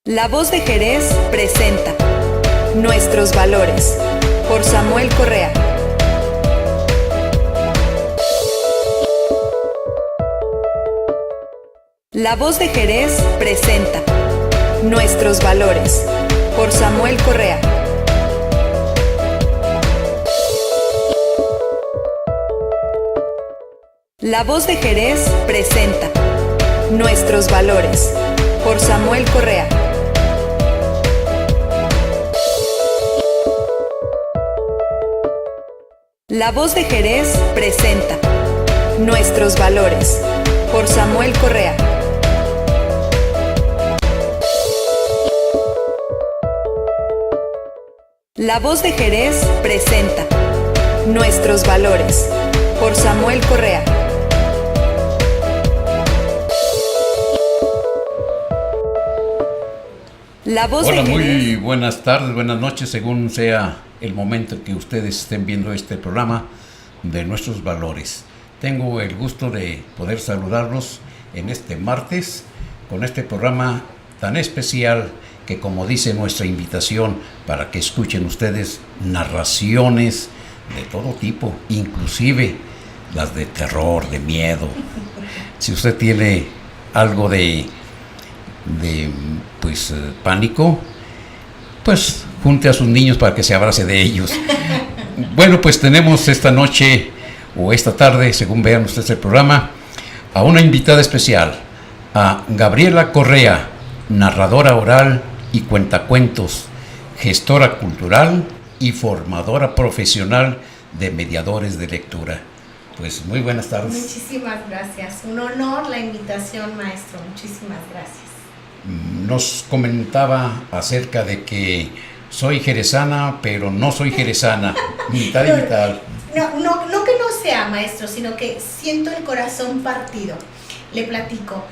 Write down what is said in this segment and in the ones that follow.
La Voz de Jerez presenta Nuestros Valores, por Samuel Correa. La Voz de Jerez presenta Nuestros Valores, por Samuel Correa. La Voz de Jerez presenta Nuestros Valores, por Samuel Correa. La Voz de Jerez presenta Nuestros Valores, por Samuel Correa. La Voz de Jerez presenta Nuestros Valores, por Samuel Correa. La Voz Hola, de Jerez. muy buenas tardes, buenas noches, según sea el momento que ustedes estén viendo este programa de Nuestros Valores. Tengo el gusto de poder saludarlos en este martes con este programa tan especial que, como dice nuestra invitación, para que escuchen ustedes narraciones de todo tipo, inclusive las de terror, de miedo. Si usted tiene algo de pánico, pues junte a sus niños para que se abrace de ellos. Bueno, pues tenemos esta noche o esta tarde, según vean ustedes el programa, a una invitada especial, a Gabriela Correa, narradora oral y cuentacuentos, gestora cultural y formadora profesional de mediadores de lectura. Pues muy buenas tardes. Muchísimas gracias. Un honor la invitación, maestro. Muchísimas gracias. Nos comentaba acerca de que soy jerezana, pero no soy jerezana, mitad y mitad. No que no sea, maestro, sino que siento el corazón partido. Le platico.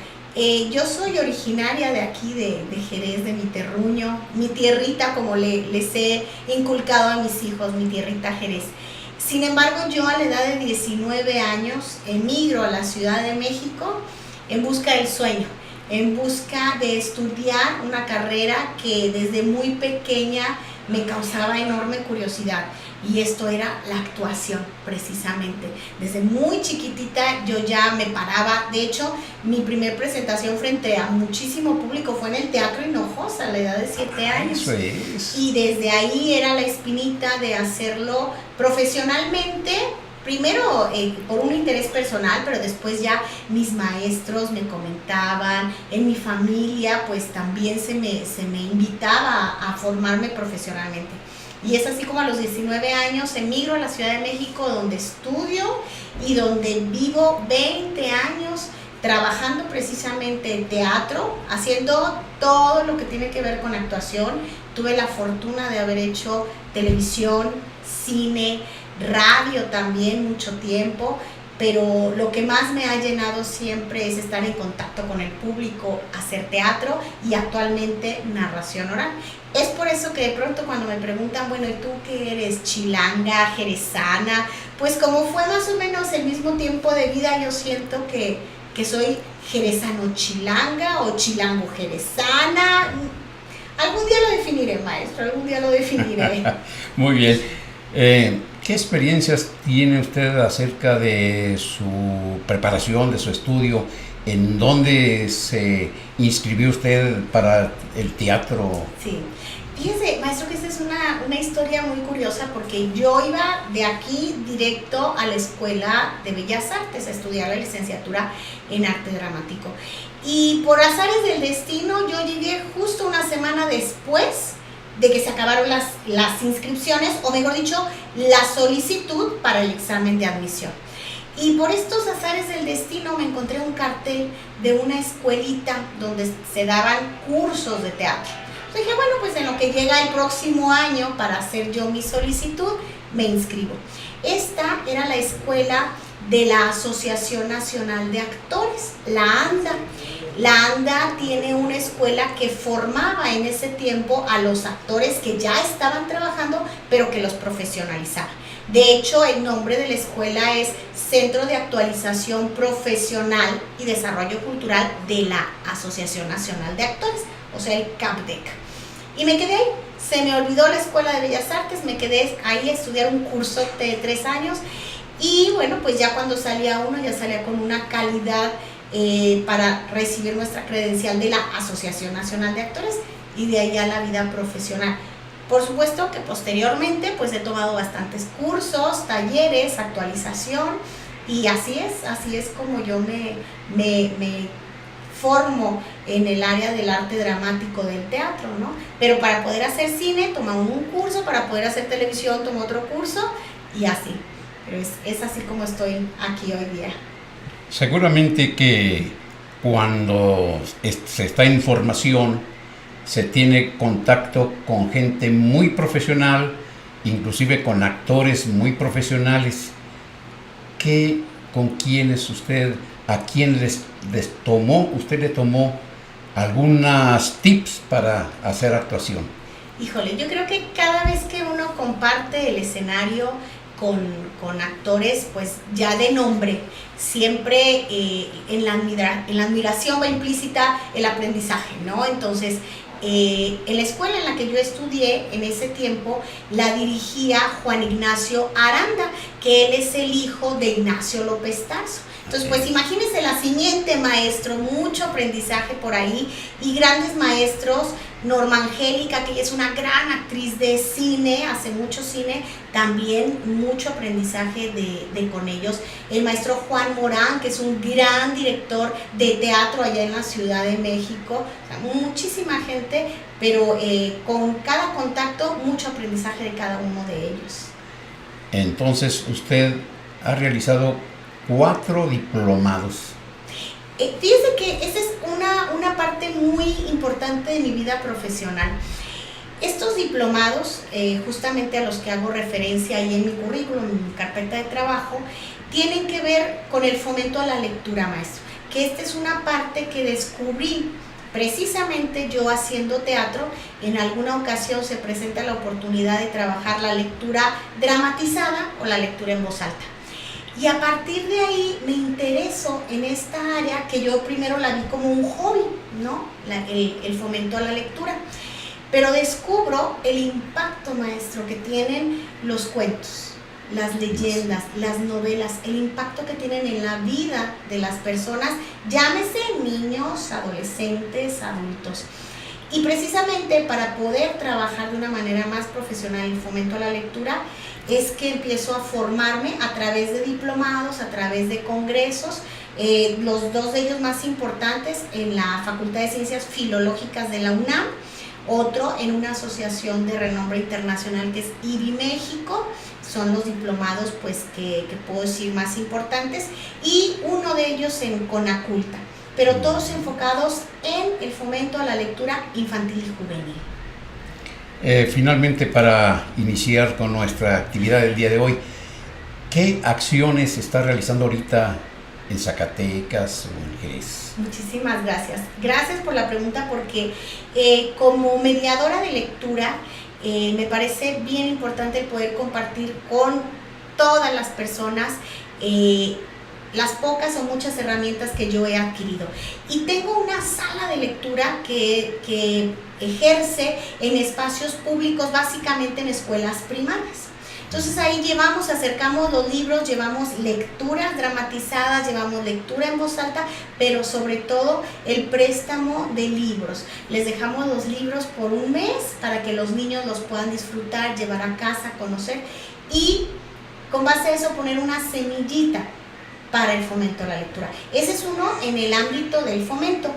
Yo soy originaria de aquí, de Jerez, de mi terruño, mi tierrita, como les he inculcado a mis hijos, mi tierrita Jerez. Sin embargo, yo a la edad de 19 años emigro a la Ciudad de México en busca del sueño, en busca de estudiar una carrera que desde muy pequeña me causaba enorme curiosidad, y esto era la actuación, precisamente. Desde muy chiquitita yo ya me paraba. De hecho, mi primer presentación frente a muchísimo público fue en el Teatro Hinojosa a la edad de 7 años. Eso es. Y desde ahí era la espinita de hacerlo profesionalmente. Primero por un interés personal, pero después ya mis maestros me comentaban, en mi familia pues también se me invitaba a formarme profesionalmente. Y es así como a los 19 años emigro a la Ciudad de México, donde estudio y donde vivo 20 años trabajando precisamente en teatro, haciendo todo lo que tiene que ver con actuación. Tuve la fortuna de haber hecho televisión, cine, radio también mucho tiempo, pero lo que más me ha llenado siempre es estar en contacto con el público, hacer teatro y actualmente narración oral. Es por eso que de pronto cuando me preguntan, bueno, ¿y tú qué eres? ¿Chilanga, jerezana? Pues como fue más o menos el mismo tiempo de vida, yo siento que soy jerezano-chilanga o chilango-jerezana. Algún día lo definiré, maestro, algún día lo definiré. Muy bien. ¿Qué experiencias tiene usted acerca de su preparación, de su estudio? ¿En dónde se inscribió usted para el teatro? Sí, fíjese, maestro, que esta es una historia muy curiosa, porque yo iba de aquí directo a la Escuela de Bellas Artes a estudiar la licenciatura en arte dramático. Y por azares del destino yo llegué justo una semana después de que se acabaron las inscripciones, o mejor dicho, la solicitud para el examen de admisión. Y por estos azares del destino me encontré un cartel de una escuelita donde se daban cursos de teatro. Entonces dije, bueno, pues en lo que llega el próximo año para hacer yo mi solicitud, me inscribo. Esta era la escuela de la Asociación Nacional de Actores, la ANDA. La ANDA tiene una escuela que formaba en ese tiempo a los actores que ya estaban trabajando, pero que los profesionalizaba. De hecho, el nombre de la escuela es Centro de Actualización Profesional y Desarrollo Cultural de la Asociación Nacional de Actores, o sea, el CAPDEC. Y me quedé ahí, se me olvidó la Escuela de Bellas Artes, me quedé ahí a estudiar un curso de 3 años y bueno, pues ya cuando salía uno, ya salía con una calidad para recibir nuestra credencial de la Asociación Nacional de Actores y de ahí a la vida profesional. Por supuesto que posteriormente pues he tomado bastantes cursos, talleres, actualización y así es como yo me formo en el área del arte dramático del teatro, ¿no? Pero para poder hacer cine toma un curso, para poder hacer televisión toma otro curso y así. Pero es así como estoy aquí hoy día. Seguramente que cuando se está en formación se tiene contacto con gente muy profesional, inclusive con actores muy profesionales. ¿Con quiénes a quién usted le tomó algunos tips para hacer actuación? Híjole, yo creo que cada vez que uno comparte el escenario con actores, pues ya de nombre, siempre en la admiración va implícita el aprendizaje, ¿no? Entonces, en la escuela en la que yo estudié en ese tiempo la dirigía Juan Ignacio Aranda, que él es el hijo de Ignacio López Tarso. Entonces, pues imagínense la simiente, maestro, mucho aprendizaje por ahí y grandes maestros, Norma Angélica, que ella es una gran actriz de cine, hace mucho cine, también mucho aprendizaje con ellos. El maestro Juan Morán, que es un gran director de teatro allá en la Ciudad de México, o sea, muchísima gente, pero con cada contacto, mucho aprendizaje de cada uno de ellos. Entonces, usted ha realizado 4 diplomados. Fíjese que esa es una parte muy importante de mi vida profesional. Estos diplomados, justamente a los que hago referencia ahí en mi currículum, en mi carpeta de trabajo, tienen que ver con el fomento a la lectura, maestro. Que esta es una parte que descubrí precisamente yo haciendo teatro. En alguna ocasión se presenta la oportunidad de trabajar la lectura dramatizada o la lectura en voz alta. Y a partir de ahí me intereso en esta área que yo primero la vi como un hobby, ¿no? El fomento a la lectura. Pero descubro el impacto, maestro, que tienen los cuentos, las leyendas, las novelas, el impacto que tienen en la vida de las personas, llámese niños, adolescentes, adultos. Y precisamente para poder trabajar de una manera más profesional el fomento a la lectura, es que empiezo a formarme a través de diplomados, a través de congresos, los 2 de ellos más importantes en la Facultad de Ciencias Filológicas de la UNAM, otro en una asociación de renombre internacional que es IBI México, son los diplomados pues que puedo decir más importantes, y uno de ellos en Conaculta, pero todos enfocados en el fomento a la lectura infantil y juvenil. Finalmente, para iniciar con nuestra actividad del día de hoy, ¿qué acciones está realizando ahorita en Zacatecas o en Jerez? Muchísimas gracias. Gracias por la pregunta porque como mediadora de lectura me parece bien importante el poder compartir con todas las personas las pocas o muchas herramientas que yo he adquirido. Y tengo una sala de lectura que ejerce en espacios públicos, básicamente en escuelas primarias. Entonces ahí acercamos los libros, llevamos lecturas dramatizadas, llevamos lectura en voz alta, pero sobre todo el préstamo de libros. Les dejamos los libros por un mes para que los niños los puedan disfrutar, llevar a casa, conocer y con base a eso poner una semillita para el fomento a la lectura. Ese es uno en el ámbito del fomento.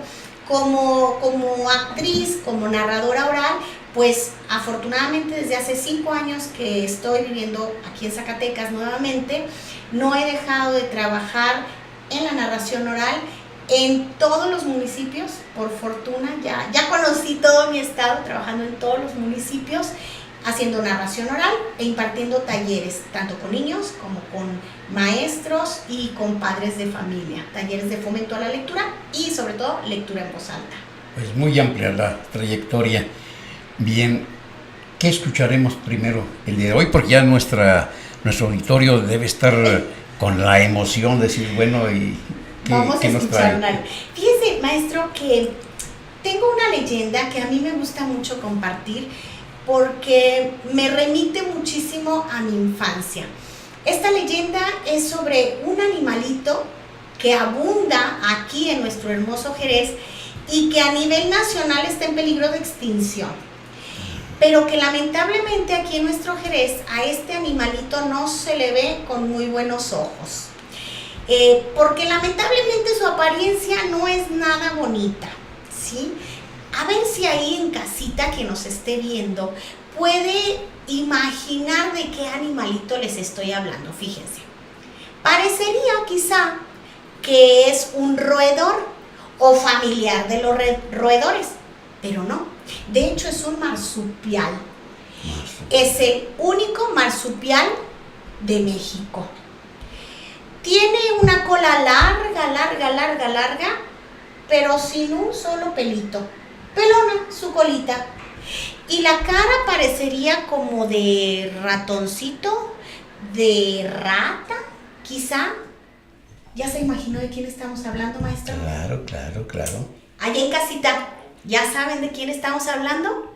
Como actriz, como narradora oral, pues afortunadamente desde hace 5 años que estoy viviendo aquí en Zacatecas nuevamente, no he dejado de trabajar en la narración oral en todos los municipios. Por fortuna ya conocí todo mi estado, trabajando en todos los municipios, haciendo narración oral e impartiendo talleres, tanto con niños como con maestros y con padres de familia, talleres de fomento a la lectura y sobre todo lectura en voz alta. Pues muy amplia la trayectoria. Bien, ¿qué escucharemos primero el día de hoy? Porque ya nuestro auditorio debe estar con la emoción de decir, bueno, ¿y vamos qué a nos escuchar trae? una. Fíjese, maestro, que tengo una leyenda que a mí me gusta mucho compartir porque me remite muchísimo a mi infancia. Esta leyenda es sobre un animalito que abunda aquí en nuestro hermoso Jerez y que a nivel nacional está en peligro de extinción. Pero que lamentablemente aquí en nuestro Jerez a este animalito no se le ve con muy buenos ojos. Porque lamentablemente su apariencia no es nada bonita, ¿sí? A ver si ahí en casita que nos esté viendo puede imaginar de qué animalito les estoy hablando. Fíjense, parecería quizá que es un roedor o familiar de los roedores, pero no. De hecho es un marsupial. Es el único marsupial de México. Tiene una cola larga, pero sin un solo pelito. Pelona su colita. Y la cara parecería como de ratoncito, de rata, quizá. ¿Ya se imaginó de quién estamos hablando, maestro? Claro. Allá en casita, ¿ya saben de quién estamos hablando?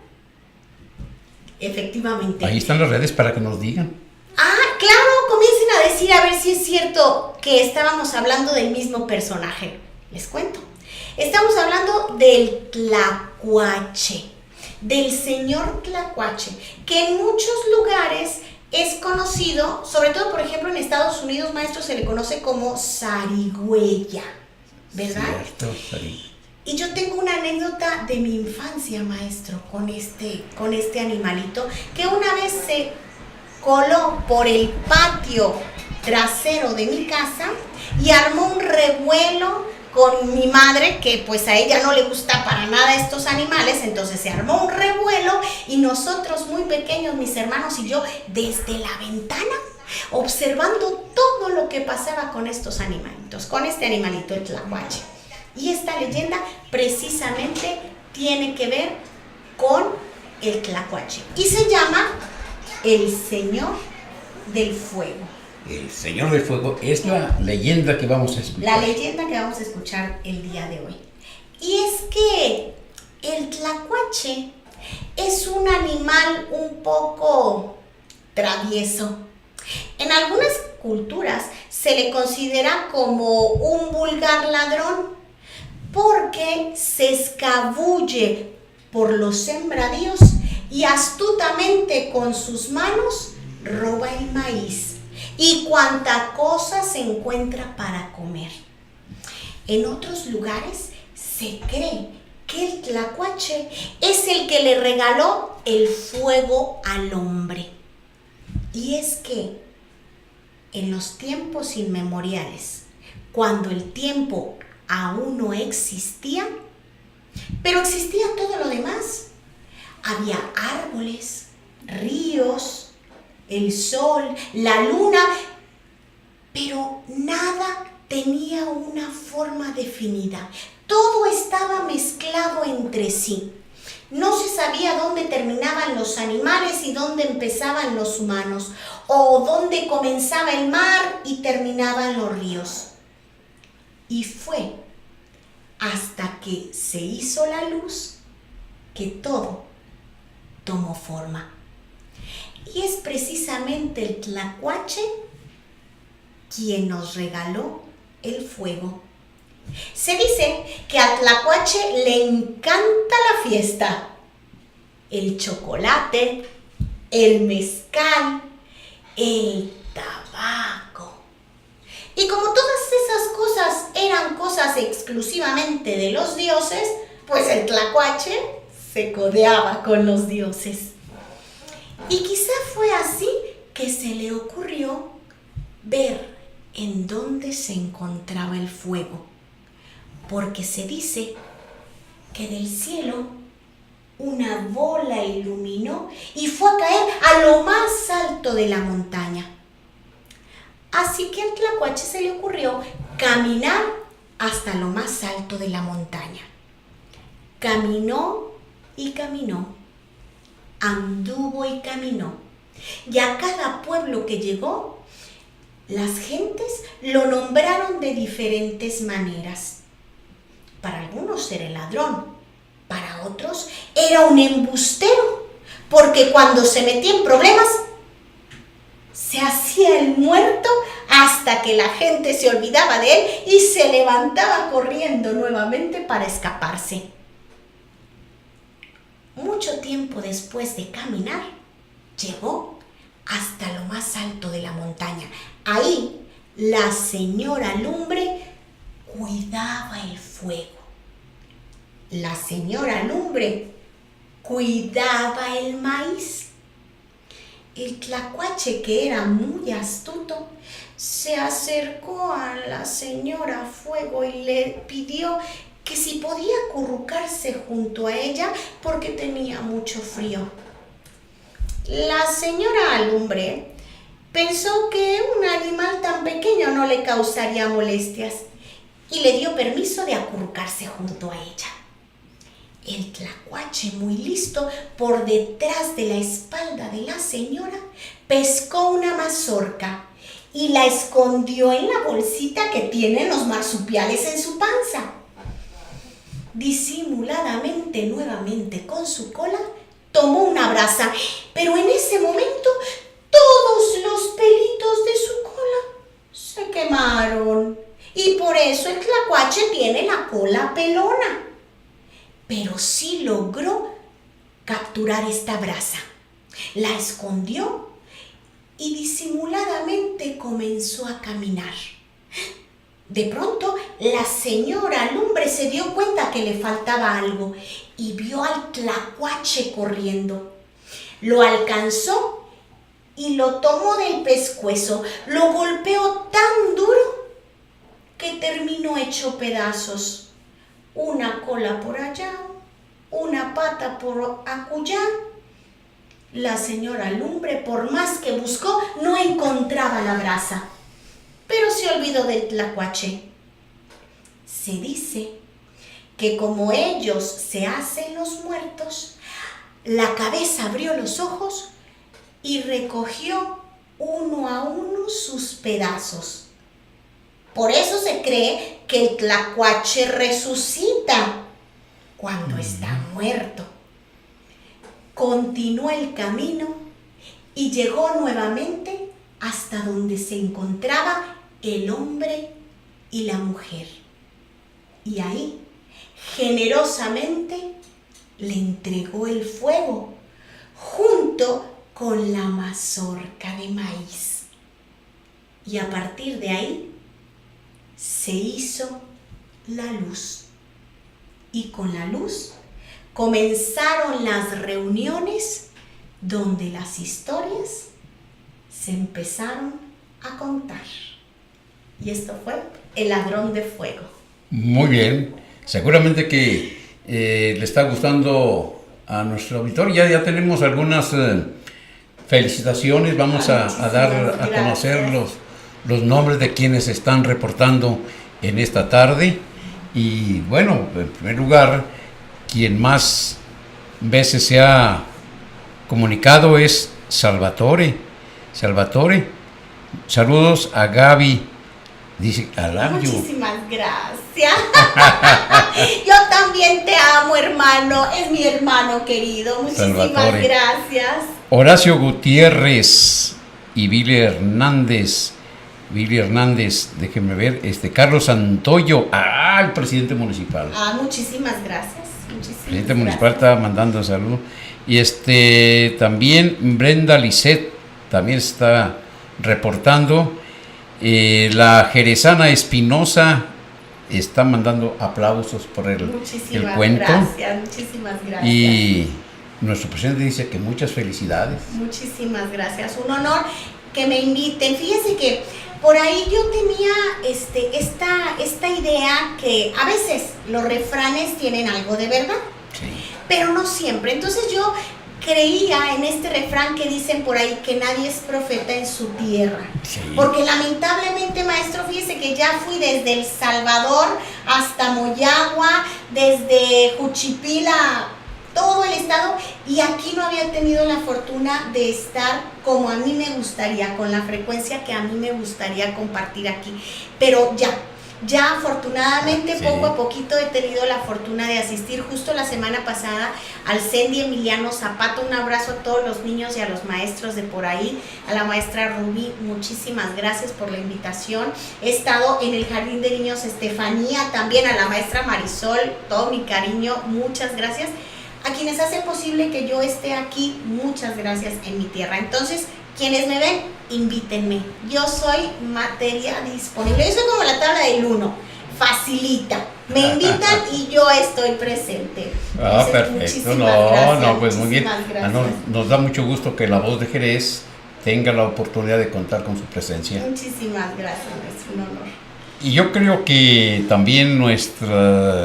Efectivamente. Ahí están las redes para que nos digan. Ah, claro, comiencen a decir a ver si es cierto que estábamos hablando del mismo personaje. Les cuento. Estamos hablando del Tlacuache, del señor Tlacuache, que en muchos lugares es conocido, sobre todo por ejemplo en Estados Unidos, maestro, se le conoce como zarigüeya, ¿verdad? Cierto, zarigüeya. Y yo tengo una anécdota de mi infancia, maestro, con este animalito, que una vez se coló por el patio trasero de mi casa y armó un revuelo con mi madre, que pues a ella no le gusta para nada estos animales. Entonces se armó un revuelo y nosotros muy pequeños, mis hermanos y yo, desde la ventana, observando todo lo que pasaba con estos animalitos, con este animalito, el Tlacuache. Y esta leyenda precisamente tiene que ver con el Tlacuache y se llama el Señor del Fuego. El Señor del Fuego es la leyenda que vamos a escuchar. La leyenda que vamos a escuchar el día de hoy. Y es que el Tlacuache es un animal un poco travieso. En algunas culturas se le considera como un vulgar ladrón porque se escabulle por los sembradíos y astutamente con sus manos roba el maíz y cuanta cosa se encuentra para comer. En otros lugares se cree que el Tlacuache es el que le regaló el fuego al hombre. Y es que en los tiempos inmemoriales, cuando el tiempo aún no existía, pero existía todo lo demás, había árboles, ríos, el sol, la luna, pero nada tenía una forma definida. Todo estaba mezclado entre sí. No se sabía dónde terminaban los animales y dónde empezaban los humanos, o dónde comenzaba el mar y terminaban los ríos. Y fue hasta que se hizo la luz que todo tomó forma. Y es precisamente el Tlacuache quien nos regaló el fuego. Se dice que a Tlacuache le encanta la fiesta, el chocolate, el mezcal, el tabaco. Y como todas esas cosas eran cosas exclusivamente de los dioses, pues el Tlacuache se codeaba con los dioses. Y quizá fue así que se le ocurrió ver en dónde se encontraba el fuego, porque se dice que del cielo una bola iluminó y fue a caer a lo más alto de la montaña. Así que al Tlacuache se le ocurrió caminar hasta lo más alto de la montaña. Caminó y caminó, anduvo y caminó, y a cada pueblo que llegó, las gentes lo nombraron de diferentes maneras. Para algunos era el ladrón, para otros era un embustero, porque cuando se metía en problemas, se hacía el muerto hasta que la gente se olvidaba de él y se levantaba corriendo nuevamente para escaparse. Mucho tiempo después de caminar, llegó hasta lo más alto de la montaña. Ahí, la señora Lumbre cuidaba el fuego. La señora Lumbre cuidaba el maíz. El tlacuache, que era muy astuto, se acercó a la señora Fuego y le pidió que si podía acurrucarse junto a ella porque tenía mucho frío. La señora Lumbre pensó que un animal tan pequeño no le causaría molestias y le dio permiso de acurrucarse junto a ella. El tlacuache, muy listo, por detrás de la espalda de la señora, pescó una mazorca y la escondió en la bolsita que tienen los marsupiales en su panza. Disimuladamente, nuevamente con su cola, tomó una brasa, pero en ese momento todos los pelitos de su cola se quemaron y por eso el tlacuache tiene la cola pelona. Pero sí logró capturar esta brasa. La escondió y disimuladamente comenzó a caminar. De pronto, la señora Lumbre se dio cuenta que le faltaba algo y vio al tlacuache corriendo. Lo alcanzó y lo tomó del pescuezo. Lo golpeó tan duro que terminó hecho pedazos. Una cola por allá, una pata por acullá. La señora Lumbre, por más que buscó, no encontraba la brasa, pero se olvidó del tlacuache. Se dice que como ellos se hacen los muertos, la cabeza abrió los ojos y recogió uno a uno sus pedazos. Por eso se cree que el tlacuache resucita cuando está muerto. Continuó el camino y llegó nuevamente hasta donde se encontraba el hombre y la mujer. Y ahí, generosamente, le entregó el fuego junto con la mazorca de maíz. Y a partir de ahí, se hizo la luz y con la luz comenzaron las reuniones donde las historias se empezaron a contar. Y esto fue El ladrón de fuego. Muy bien, seguramente que le está gustando a nuestro auditorio. Ya tenemos algunas felicitaciones, vamos a dar a conocer los nombres de quienes están reportando en esta tarde. Y bueno, en primer lugar, quien más veces se ha comunicado es Salvatore. Saludos a Gaby. Dice, muchísimas gracias. Yo también te amo, hermano. Es mi hermano querido. Muchísimas Salvatore. Gracias. Horacio Gutiérrez y Billy Hernández, déjenme ver, Carlos Santoyo, el presidente municipal. Muchísimas gracias. El presidente municipal está mandando saludos. Y también Brenda Lisset también está reportando. La jerezana Espinosa está mandando aplausos por el cuento. Muchísimas gracias. Y nuestro presidente dice que muchas felicidades. Muchísimas gracias. Un honor que me inviten. Fíjense que por ahí yo tenía esta idea que a veces los refranes tienen algo de verdad, Sí. pero no siempre. Entonces yo creía en este refrán que dicen por ahí que nadie es profeta en su tierra. Sí. Porque lamentablemente, maestro, fíjese que ya fui desde El Salvador hasta Moyagua, desde Juchipila, todo el estado, y aquí no había tenido la fortuna de estar como a mí me gustaría, con la frecuencia que a mí me gustaría compartir aquí. Pero ya, Ya afortunadamente Sí. poco a poquito he tenido la fortuna de asistir justo la semana pasada al CENDI Emiliano Zapata. Un abrazo a todos los niños y a los maestros de por ahí, a la maestra Rubí, muchísimas gracias por la invitación. He estado en el Jardín de Niños Estefanía, también a la maestra Marisol, todo mi cariño, muchas gracias. A quienes hacen posible que yo esté aquí, muchas gracias en mi tierra. Entonces, quienes me ven, invítenme. Yo soy materia disponible. Yo soy como la tabla del 1. Facilita. Me invitan y yo estoy presente. Entonces, Perfecto. muchísimas gracias, Pues muy bien. muchísimas gracias. Nos da mucho gusto que la voz de Jerez tenga la oportunidad de contar con su presencia. Muchísimas gracias, es un honor. Y yo creo que también nuestro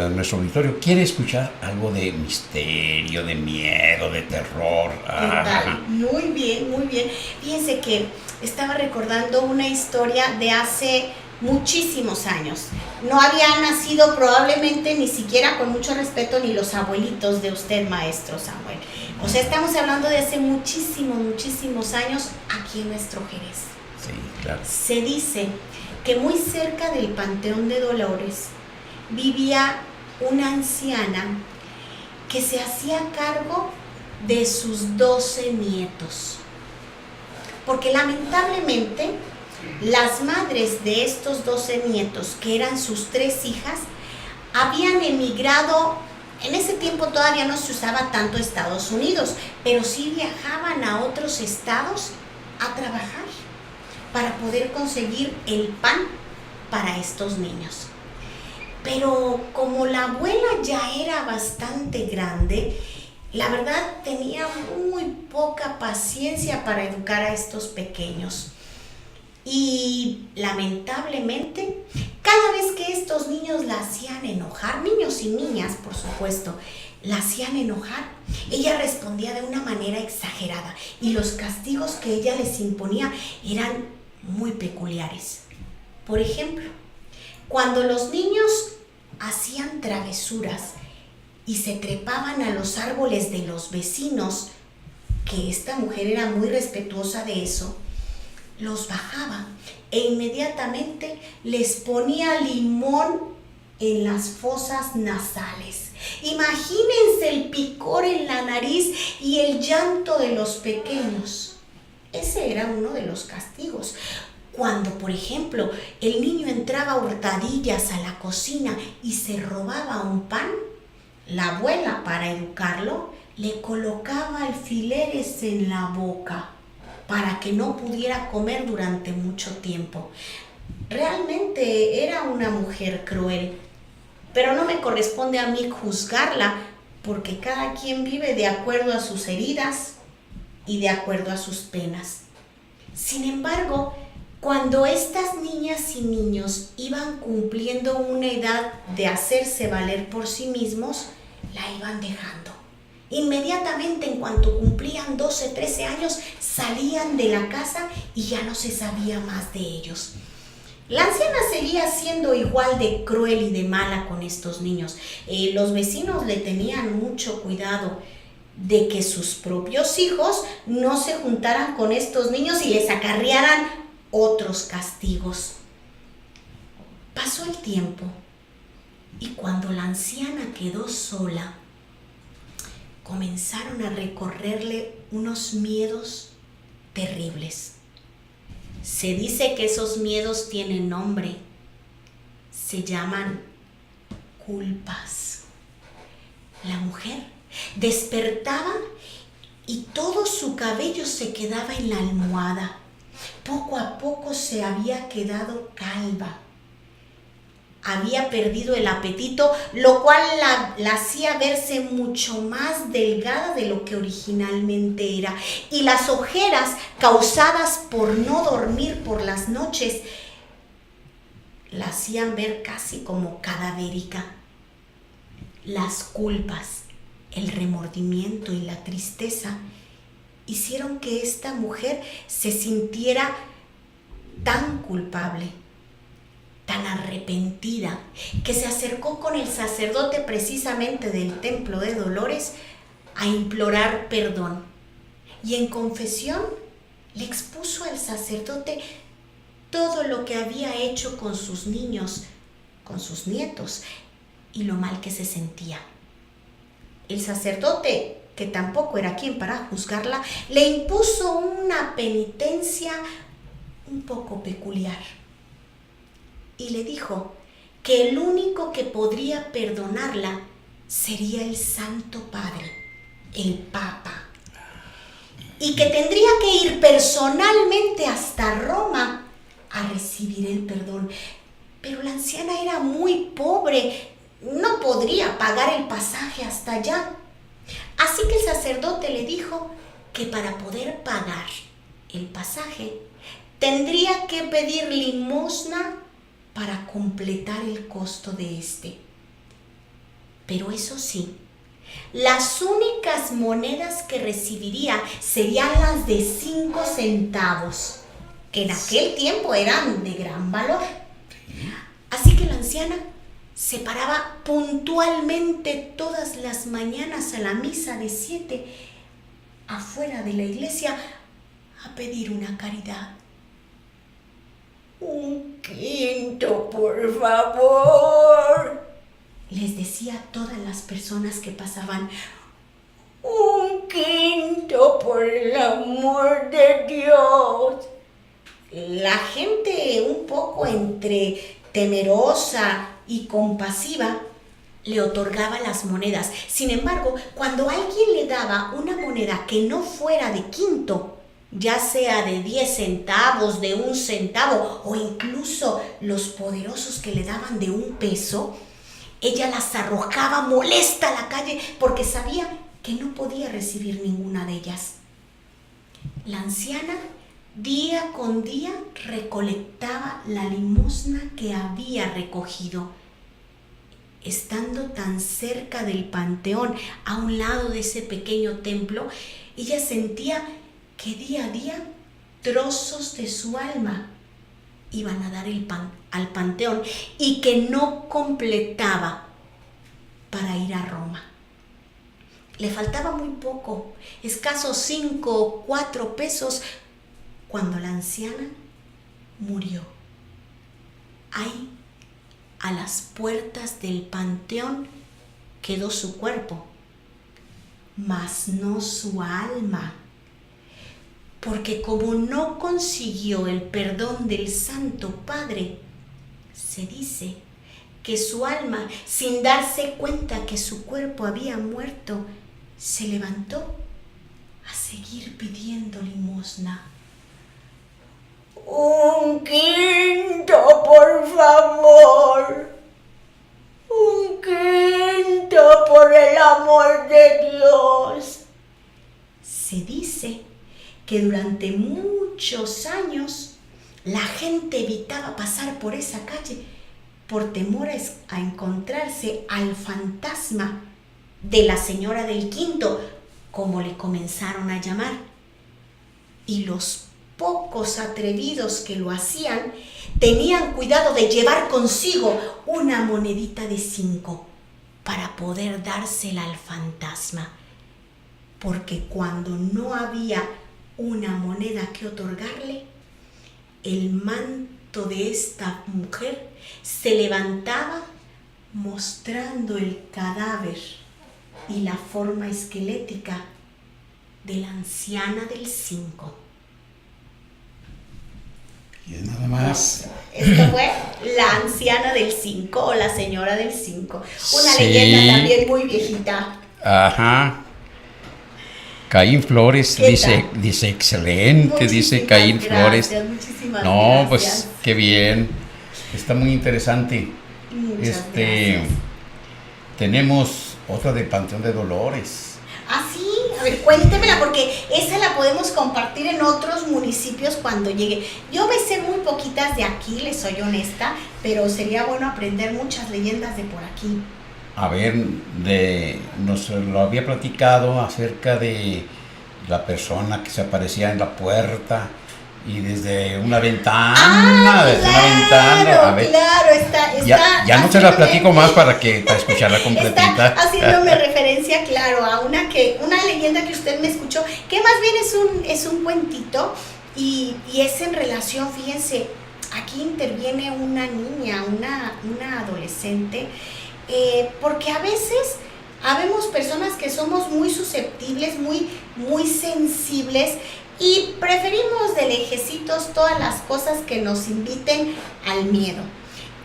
auditorio quiere escuchar algo de misterio, de miedo, de terror. ¿Qué tal? Muy bien, muy bien. Fíjense que estaba recordando una historia de hace muchísimos años. No habían nacido probablemente ni siquiera, con mucho respeto, ni los abuelitos de usted, maestro Samuel. O sea, estamos hablando de hace muchísimos años aquí en nuestro Jerez. Sí, claro. Se dice que muy cerca del Panteón de Dolores vivía una anciana que se hacía cargo de sus 12 nietos. Porque lamentablemente las madres de estos 12 nietos, que eran sus 3 hijas, habían emigrado. En ese tiempo todavía no se usaba tanto Estados Unidos, pero sí viajaban a otros estados a trabajar para poder conseguir el pan para estos niños. Pero como la abuela ya era bastante grande, la verdad tenía muy poca paciencia para educar a estos pequeños. Y lamentablemente, cada vez que estos niños la hacían enojar, niños y niñas por supuesto, la hacían enojar, ella respondía de una manera exagerada y los castigos que ella les imponía eran muy peculiares. Por ejemplo, cuando los niños hacían travesuras y se trepaban a los árboles de los vecinos, que esta mujer era muy respetuosa de eso, los bajaba e inmediatamente les ponía limón en las fosas nasales. Imagínense el picor en la nariz y el llanto de los pequeños. Ese era uno de los castigos. Cuando, por ejemplo, el niño entraba a hurtadillas a la cocina y se robaba un pan, la abuela, para educarlo, le colocaba alfileres en la boca para que no pudiera comer durante mucho tiempo. Realmente era una mujer cruel, pero no me corresponde a mí juzgarla, porque cada quien vive de acuerdo a sus heridas y de acuerdo a sus penas. Sin embargo, cuando estas niñas y niños iban cumpliendo una edad de hacerse valer por sí mismos, la iban dejando. Inmediatamente, en cuanto cumplían 12, 13 años, salían de la casa y ya no se sabía más de ellos. La anciana seguía siendo igual de cruel y de mala con estos niños. Los vecinos le tenían mucho cuidado de que sus propios hijos no se juntaran con estos niños y les acarrearan otros castigos. Pasó el tiempo y cuando la anciana quedó sola, comenzaron a recorrerle unos miedos terribles. Se dice que esos miedos tienen nombre. Se llaman culpas. La mujer despertaba y todo su cabello se quedaba en la almohada. Poco a poco se había quedado calva. Había perdido el apetito, lo cual la hacía verse mucho más delgada de lo que originalmente era. Y las ojeras causadas por no dormir por las noches la hacían ver casi como cadavérica. Las culpas, el remordimiento y la tristeza hicieron que esta mujer se sintiera tan culpable, tan arrepentida, que se acercó con el sacerdote precisamente del Templo de Dolores a implorar perdón. Y en confesión le expuso al sacerdote todo lo que había hecho con sus niños con sus nietos y lo mal que se sentía. El sacerdote, que tampoco era quien para juzgarla, le impuso una penitencia un poco peculiar y le dijo que el único que podría perdonarla sería el Santo Padre, el Papa, y que tendría que ir personalmente hasta Roma a recibir el perdón. Pero la anciana era muy pobre, no podría pagar el pasaje hasta allá. Así que el sacerdote le dijo que para poder pagar el pasaje tendría que pedir limosna para completar el costo de este. Pero eso sí, las únicas monedas que recibiría serían las de 5 centavos, que en aquel tiempo eran de gran valor. Así que la anciana se paraba puntualmente todas las mañanas a la misa de 7 afuera de la iglesia a pedir una caridad. «Un quinto, por favor», les decía a todas las personas que pasaban. «Un quinto, por el amor de Dios». La gente, un poco entre temerosa y compasiva, le otorgaba las monedas. Sin embargo, cuando alguien le daba una moneda que no fuera de quinto, ya sea de 10 centavos, de 1 centavo o incluso los poderosos que le daban de 1 peso, ella las arrojaba molesta a la calle porque sabía que no podía recibir ninguna de ellas. La anciana día con día recolectaba la limosna que había recogido. Estando tan cerca del panteón, a un lado de ese pequeño templo, ella sentía que día a día trozos de su alma iban a dar al panteón y que no completaba para ir a Roma. Le faltaba muy poco, escasos 5 o 4 pesos, cuando la anciana murió. Ahí, a las puertas del panteón, quedó su cuerpo, mas no su alma, porque como no consiguió el perdón del Santo Padre, se dice que su alma, sin darse cuenta que su cuerpo había muerto, se levantó a seguir pidiendo limosna. «Un quinto, por favor. Un quinto, por el amor de Dios». Se dice que durante muchos años la gente evitaba pasar por esa calle por temor a encontrarse al fantasma de la señora del quinto, como le comenzaron a llamar. Y los pocos atrevidos que lo hacían tenían cuidado de llevar consigo una monedita de 5 para poder dársela al fantasma, porque cuando no había una moneda que otorgarle, el manto de esta mujer se levantaba mostrando el cadáver y la forma esquelética de la anciana del 5. Y nada más. Esto fue la anciana del 5 o la señora del 5. Una Sí. leyenda también muy viejita. Ajá. Caín Flores dice excelente, dice Caín Flores. Muchísimas No, gracias. pues qué bien. Está muy interesante. Muchas gracias. Tenemos otra de Panteón de Dolores. Ah, sí, a ver, cuéntemela, porque esa la podemos compartir en otros municipios cuando llegue. Yo me sé muy poquitas de aquí, les soy honesta, pero sería bueno aprender muchas leyendas de por aquí. A ver, nos lo había platicado acerca de la persona que se aparecía en la puerta y desde una ventana, a ver, Claro, está ya no se la platico más para escucharla completita. Está haciéndome referencia, claro, a una leyenda que usted me escuchó, que más bien es un cuentito y es en relación, fíjense, aquí interviene una niña, una adolescente, porque a veces habemos personas que somos muy susceptibles, muy sensibles, y preferimos de lejecitos todas las cosas que nos inviten al miedo.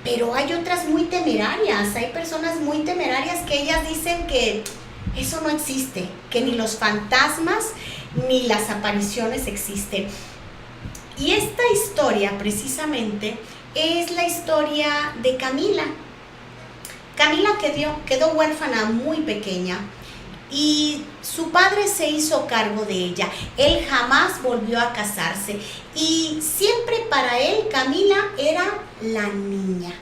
Pero hay otras muy temerarias, hay personas muy temerarias que ellas dicen que eso no existe, que ni los fantasmas ni las apariciones existen. Y esta historia precisamente es la historia de Camila. Camila quedó huérfana muy pequeña y su padre se hizo cargo de ella. Él jamás volvió a casarse y siempre para él Camila era la niña.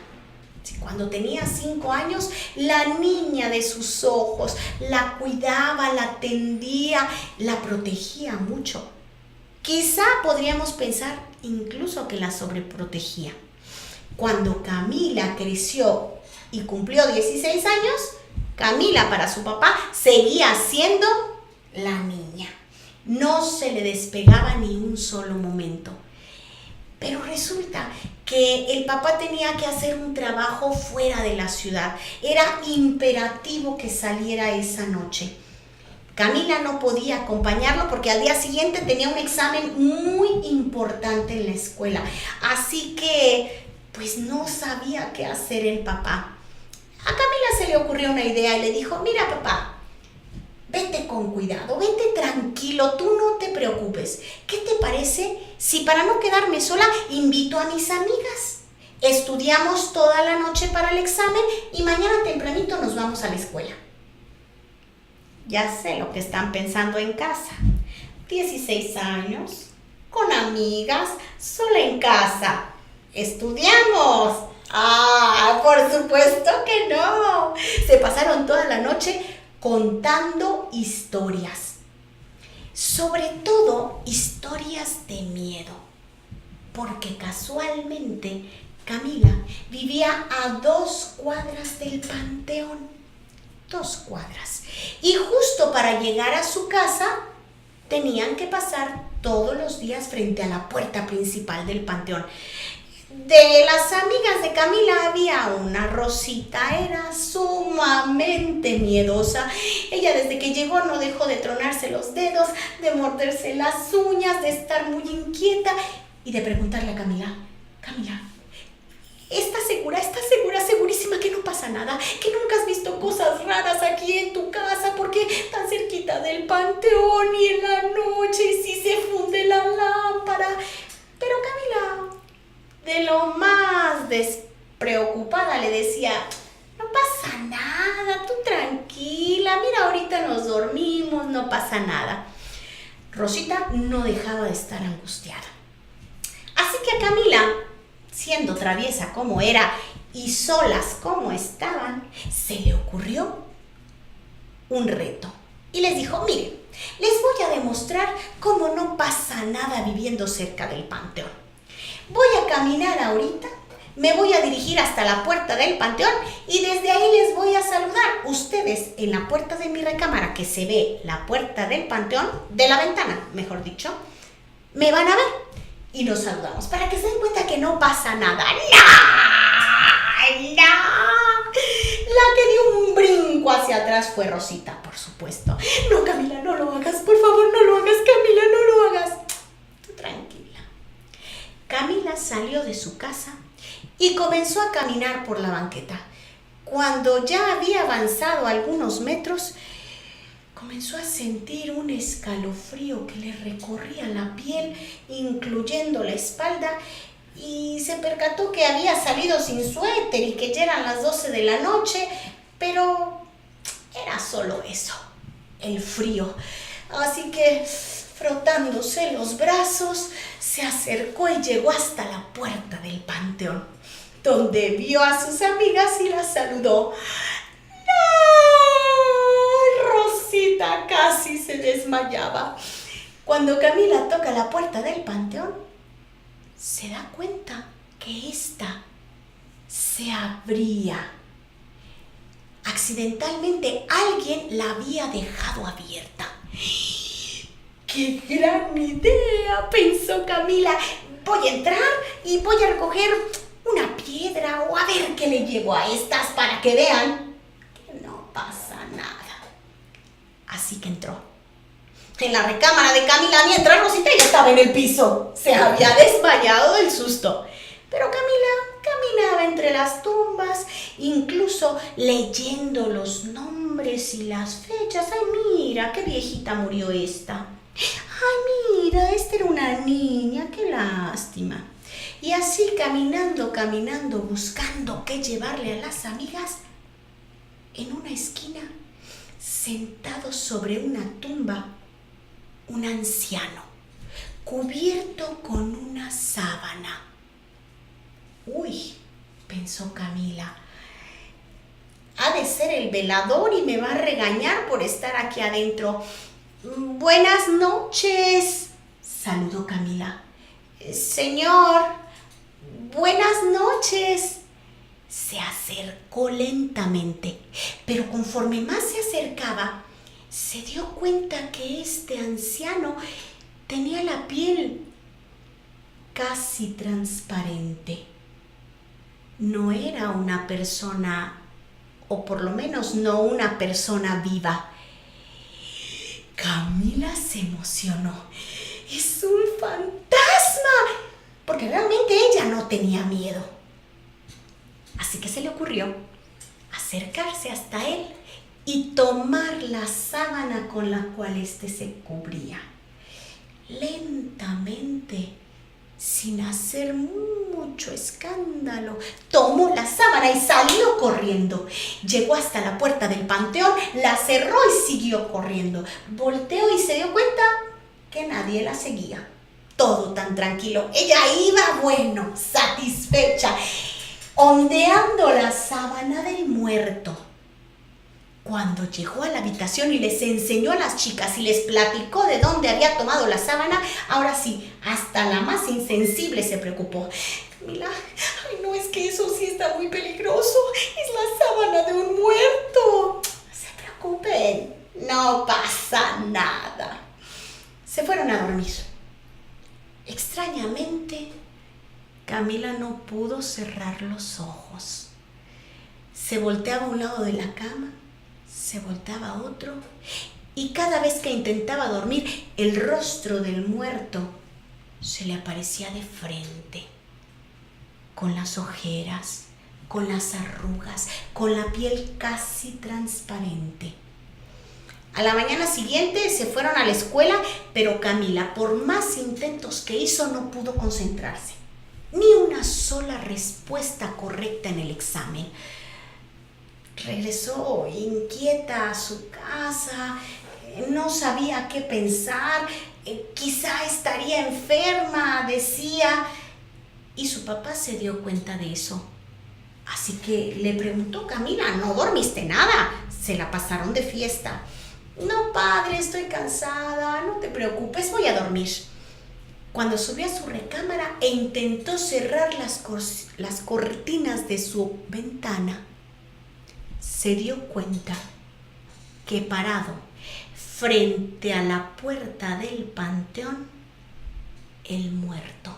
Cuando tenía 5 años, la niña de sus ojos, la cuidaba, la atendía, la protegía mucho. Quizá podríamos pensar incluso que la sobreprotegía. Cuando Camila creció y cumplió 16 años, Camila para su papá seguía siendo la niña. No se le despegaba ni un solo momento. Pero resulta que el papá tenía que hacer un trabajo fuera de la ciudad. Era imperativo que saliera esa noche. Camila no podía acompañarlo porque al día siguiente tenía un examen muy importante en la escuela. Así que, pues no sabía qué hacer el papá. A Camila se le ocurrió una idea y le dijo: mira, papá, vete con cuidado, vete tranquilo, tú no te preocupes. ¿Qué te parece si para no quedarme sola invito a mis amigas? Estudiamos toda la noche para el examen y mañana tempranito nos vamos a la escuela. Ya sé lo que están pensando en casa. 16 años, con amigas, sola en casa. ¡Estudiamos! ¡Ah, por supuesto que no! Se pasaron toda la noche contando historias. Sobre todo historias de miedo. Porque casualmente Camila vivía a 2 cuadras del panteón. 2 cuadras. Y justo para llegar a su casa tenían que pasar todos los días frente a la puerta principal del panteón. De las amigas de Camila había una, Rosita, era sumamente miedosa. Ella desde que llegó no dejó de tronarse los dedos, de morderse las uñas, de estar muy inquieta y de preguntarle a Camila: Camila, ¿estás segura, segurísima que no pasa nada? ¿Que nunca has visto cosas raras aquí en tu casa? Porque tan cerquita del panteón y en la noche y si se funde la lámpara. Pero Camila, de lo más despreocupada, le decía: no pasa nada, tú tranquila, mira, ahorita nos dormimos, no pasa nada. Rosita no dejaba de estar angustiada. Así que a Camila, siendo traviesa como era y solas como estaban, se le ocurrió un reto. Y les dijo: miren, les voy a demostrar cómo no pasa nada viviendo cerca del panteón. Voy a caminar ahorita, me voy a dirigir hasta la puerta del panteón y desde ahí les voy a saludar. Ustedes en la puerta de mi recámara, que se ve la puerta del panteón, de la ventana, mejor dicho, me van a ver y nos saludamos para que se den cuenta que no pasa nada. ¡No! La que dio un brinco hacia atrás fue Rosita, por supuesto. No, Camila, no lo hagas, por favor, no lo hagas, Camila, no lo hagas. Tú tranquila. Camila salió de su casa y comenzó a caminar por la banqueta. Cuando ya había avanzado algunos metros, comenzó a sentir un escalofrío que le recorría la piel, incluyendo la espalda, y se percató que había salido sin suéter y que ya eran las 12 de la noche, pero era solo eso, el frío. Así que, frotándose los brazos, se acercó y llegó hasta la puerta del panteón, donde vio a sus amigas y las saludó. ¡No! Rosita casi se desmayaba. Cuando Camila toca la puerta del panteón, se da cuenta que ésta se abría. Accidentalmente alguien la había dejado abierta. ¡Qué gran idea!, pensó Camila. voy a entrar y voy a recoger una piedra o a ver qué le llevo a estas para que vean que no pasa nada. Así que entró. En la recámara de Camila, mientras Rosita ya estaba en el piso. Se había desmayado del susto. Pero Camila caminaba entre las tumbas, incluso leyendo los nombres y las fechas. Ay, mira, qué viejita murió esta. Ay, mira, esta era una niña, qué lástima. Y así caminando, buscando qué llevarle a las amigas, en una esquina, sentado sobre una tumba, un anciano, cubierto con una sábana. Uy, pensó Camila, ha de ser el velador y me va a regañar por estar aquí adentro. Buenas noches, saludó Camila. Señor, buenas noches. Se acercó lentamente, pero conforme más se acercaba, se dio cuenta que este anciano tenía la piel casi transparente. No era una persona, o por lo menos no una persona viva. Camila se emocionó. ¡Es un fantasma! Porque realmente ella no tenía miedo. Así que se le ocurrió acercarse hasta él y tomar la sábana con la cual éste se cubría. Lentamente, sin hacer mucho escándalo, tomó la sábana y salió corriendo. Llegó hasta la puerta del panteón, la cerró y siguió corriendo. Volteó y se dio cuenta que nadie la seguía. Todo tan tranquilo. Ella iba, bueno, satisfecha, ondeando la sábana del muerto. Cuando llegó a la habitación y les enseñó a las chicas y les platicó de dónde había tomado la sábana, ahora sí, hasta la más insensible se preocupó. Camila, ay no, es que eso sí está muy peligroso. Es la sábana de un muerto. No se preocupen, no pasa nada. Se fueron a dormir. Extrañamente, Camila no pudo cerrar los ojos. Se volteaba a un lado de la cama, se volteaba a otro, y cada vez que intentaba dormir, el rostro del muerto se le aparecía de frente, con las ojeras, con las arrugas, con la piel casi transparente. A la mañana siguiente se fueron a la escuela, pero Camila, por más intentos que hizo, no pudo concentrarse. Ni una sola respuesta correcta en el examen. Regresó inquieta a su casa, no sabía qué pensar, quizá estaría enferma, decía, y su papá se dio cuenta de eso. Así que le preguntó: Camila, ¿no dormiste nada? Se la pasaron de fiesta. No, padre, estoy cansada, no te preocupes, voy a dormir. Cuando subió a su recámara e intentó cerrar las cortinas de su ventana, se dio cuenta que parado frente a la puerta del panteón, el muerto.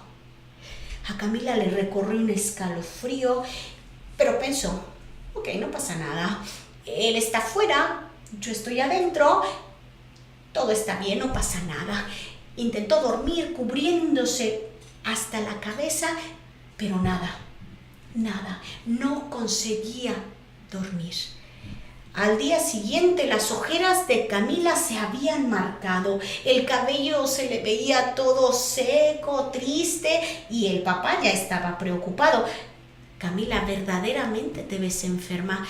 A Camila le recorrió un escalofrío, pero pensó: ok, no pasa nada, él está afuera, yo estoy adentro, todo está bien, no pasa nada. Intentó dormir cubriéndose hasta la cabeza, pero nada, no conseguía dormir. Al día siguiente las ojeras de Camila se habían marcado, el cabello se le veía todo seco, triste, y el papá ya estaba preocupado. Camila, verdaderamente te ves enferma.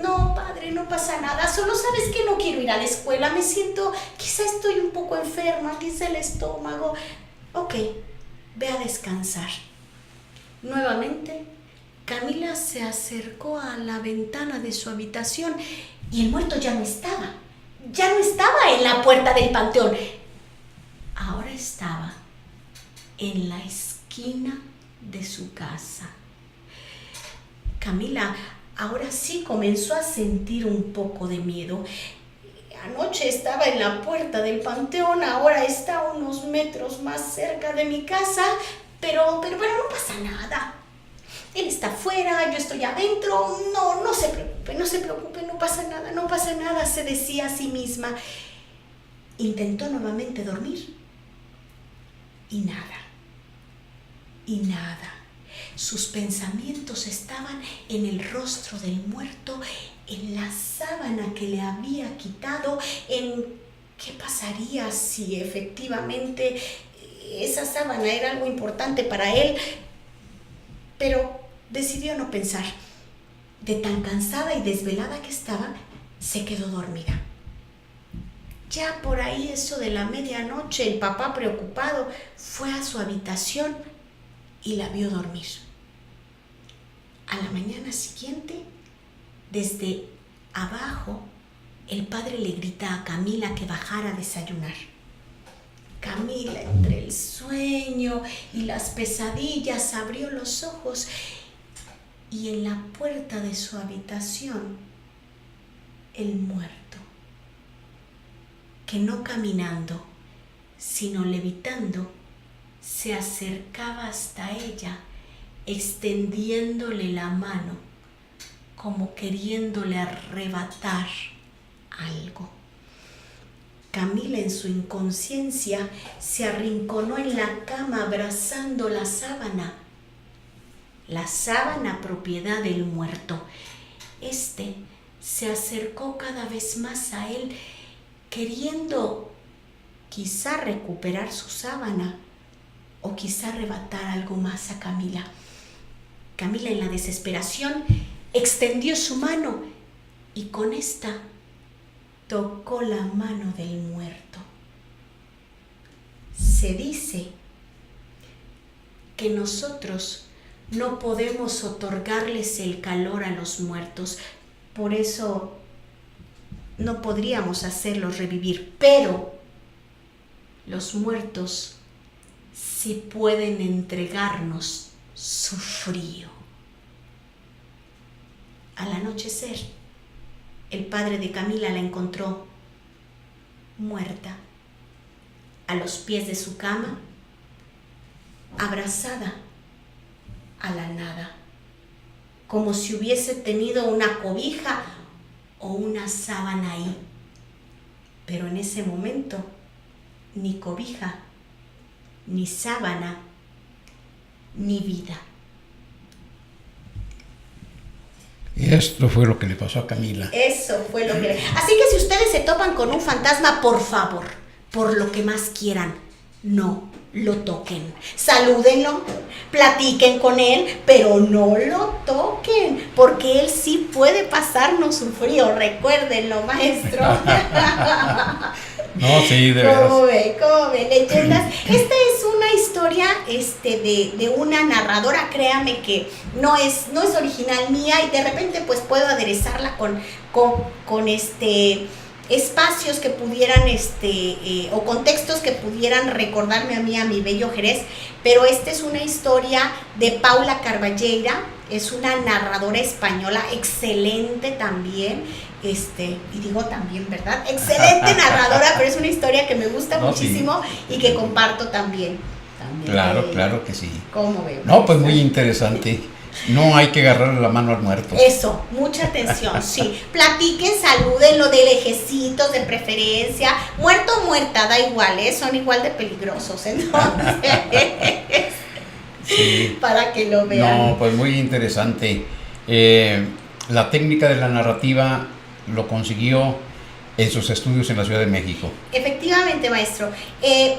No, padre, no pasa nada, solo sabes que no quiero ir a la escuela, me siento, quizá estoy un poco enferma, quizá el estómago. Ok, ve a descansar. Nuevamente, Camila se acercó a la ventana de su habitación y el muerto ya no estaba en la puerta del panteón. Ahora estaba en la esquina de su casa. Camila ahora sí comenzó a sentir un poco de miedo. Anoche estaba en la puerta del panteón, ahora está a unos metros más cerca de mi casa. pero no pasa nada. Él está afuera, yo estoy adentro, no se preocupe, no pasa nada, se decía a sí misma. Intentó nuevamente dormir y nada. Sus pensamientos estaban en el rostro del muerto, en la sábana que le había quitado, en qué pasaría si efectivamente esa sábana era algo importante para él. Pero decidió no pensar. De tan cansada y desvelada que estaba, se quedó dormida. Ya por ahí, eso de la medianoche, el papá, preocupado, fue a su habitación y la vio dormir. A la mañana siguiente, desde abajo, el padre le grita a Camila que bajara a desayunar. Camila, entre el sueño y las pesadillas, abrió los ojos y en la puerta de su habitación, el muerto, que no caminando, sino levitando, se acercaba hasta ella, extendiéndole la mano, como queriéndole arrebatar algo. Camila, en su inconsciencia, se arrinconó en la cama abrazando la sábana propiedad del muerto. Este se acercó cada vez más a él, queriendo quizá recuperar su sábana o quizá arrebatar algo más a Camila. Camila, en la desesperación, extendió su mano y con esta tocó la mano del muerto. Se dice que nosotros no podemos otorgarles el calor a los muertos, por eso no podríamos hacerlos revivir, pero los muertos sí pueden entregarnos su frío. Al anochecer, el padre de Camila la encontró muerta, a los pies de su cama, abrazada a la nada, como si hubiese tenido una cobija o una sábana ahí. Pero en ese momento, ni cobija, ni sábana, ni vida. Y esto fue lo que le pasó a Camila. Eso fue lo que... Así que si ustedes se topan con un fantasma, por favor, por lo que más quieran, no lo toquen. Salúdenlo, platiquen con él, pero no lo toquen, porque él sí puede pasarnos su frío. Recuérdenlo, maestro. No, sí, de veras. ¿Cómo ve? Leyendas. Esta es una historia de una narradora, créame que no es original mía, y de repente pues puedo aderezarla con espacios que pudieran o contextos que pudieran recordarme a mí, a mi bello Jerez. Pero esta es una historia de Paula Carballeira, es una narradora española excelente también, y digo también, ¿verdad? Excelente narradora, pero es una historia que me gusta muchísimo, sí, y que comparto también. Claro que sí. ¿Cómo veo? No, pues muy interesante. No hay que agarrarle la mano al muerto. Eso, mucha atención, sí. Platiquen, salúdenlo de lejecitos, de preferencia. Muerto o muerta, da igual, son igual de peligrosos, entonces. Sí. Para que lo vean. No, pues muy interesante. La técnica de la narrativa lo consiguió en sus estudios en la Ciudad de México. Efectivamente, maestro.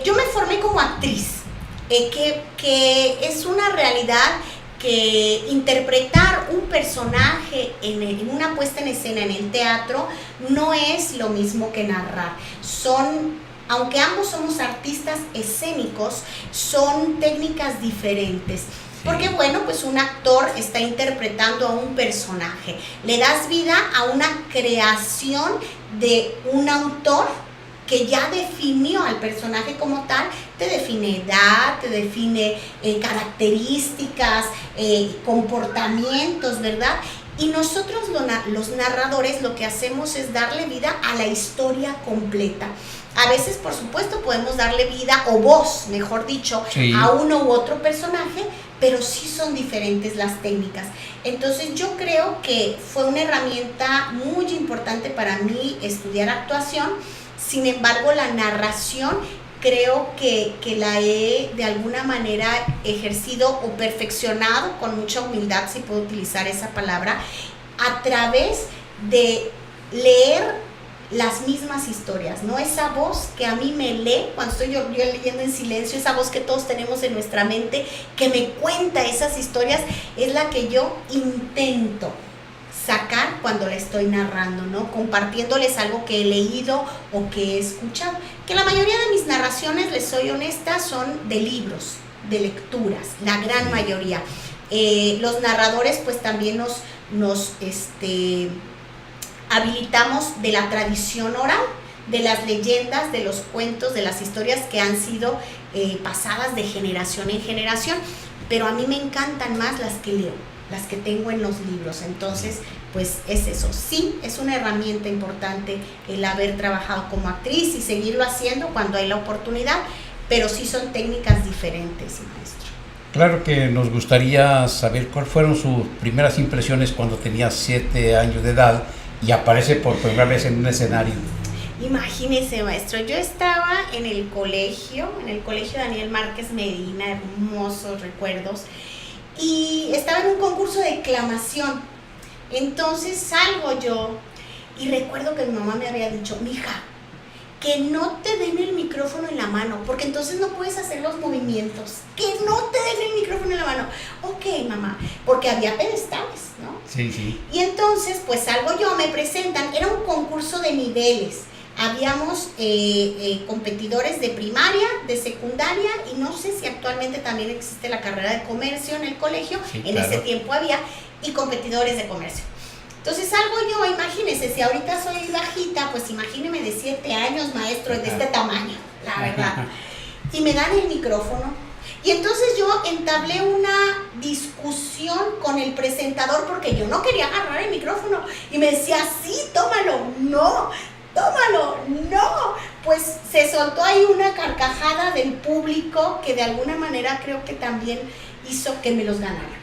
Yo me formé como actriz, que es una realidad que interpretar un personaje en una puesta en escena en el teatro no es lo mismo que narrar. Aunque ambos somos artistas escénicos, son técnicas diferentes. Sí. Porque bueno, pues un actor está interpretando a un personaje, le das vida a una creación de un autor que ya definió al personaje como tal, te define edad, te define características, comportamientos, ¿verdad? Y nosotros los narradores lo que hacemos es darle vida a la historia completa. A veces, por supuesto, podemos darle vida o voz, mejor dicho, sí, a uno u otro personaje, pero sí son diferentes las técnicas. Entonces yo creo que fue una herramienta muy importante para mí estudiar actuación. Sin embargo, la narración creo que la he de alguna manera ejercido o perfeccionado con mucha humildad, si puedo utilizar esa palabra, a través de leer las mismas historias, ¿no? Esa voz que a mí me lee cuando estoy yo leyendo en silencio, esa voz que todos tenemos en nuestra mente, que me cuenta esas historias, es la que yo intento sacar cuando la estoy narrando, ¿no? Compartiéndoles algo que he leído o que he escuchado. Que la mayoría de mis narraciones, les soy honesta, son de libros, de lecturas, la gran mayoría. Los narradores pues también nos habilitamos de la tradición oral, de las leyendas, de los cuentos, de las historias que han sido pasadas de generación en generación, pero a mí me encantan más las que leo, las que tengo en los libros. Entonces, pues es eso. Sí, es una herramienta importante el haber trabajado como actriz y seguirlo haciendo cuando hay la oportunidad, pero sí son técnicas diferentes, maestro. Claro que nos gustaría saber cuáles fueron sus primeras impresiones cuando tenía 7 años de edad y aparece por primera vez en un escenario. Imagínese, maestro, yo estaba en el colegio Daniel Márquez Medina, hermosos recuerdos, y estaba en un concurso de declamación. Entonces salgo yo y recuerdo que mi mamá me había dicho: mija, que no te den el micrófono en la mano, porque entonces no puedes hacer los movimientos. Que no te den el micrófono en la mano. Ok, mamá, porque había pedestales, ¿no? Sí, sí. Y entonces, pues salgo yo, me presentan, era un concurso de niveles. Habíamos competidores de primaria, de secundaria, y no sé si actualmente también existe la carrera de comercio en el colegio, sí, en claro. Ese tiempo había, y competidores de comercio. Entonces salgo yo, imagínese, si ahorita soy bajita, pues imagíneme de 7 años, maestro, de este tamaño, la verdad. Y me dan el micrófono. Y entonces yo entablé una discusión con el presentador porque yo no quería agarrar el micrófono. Y me decía: sí, tómalo, no, tómalo, no. Pues se soltó ahí una carcajada del público que de alguna manera creo que también hizo que me los ganara.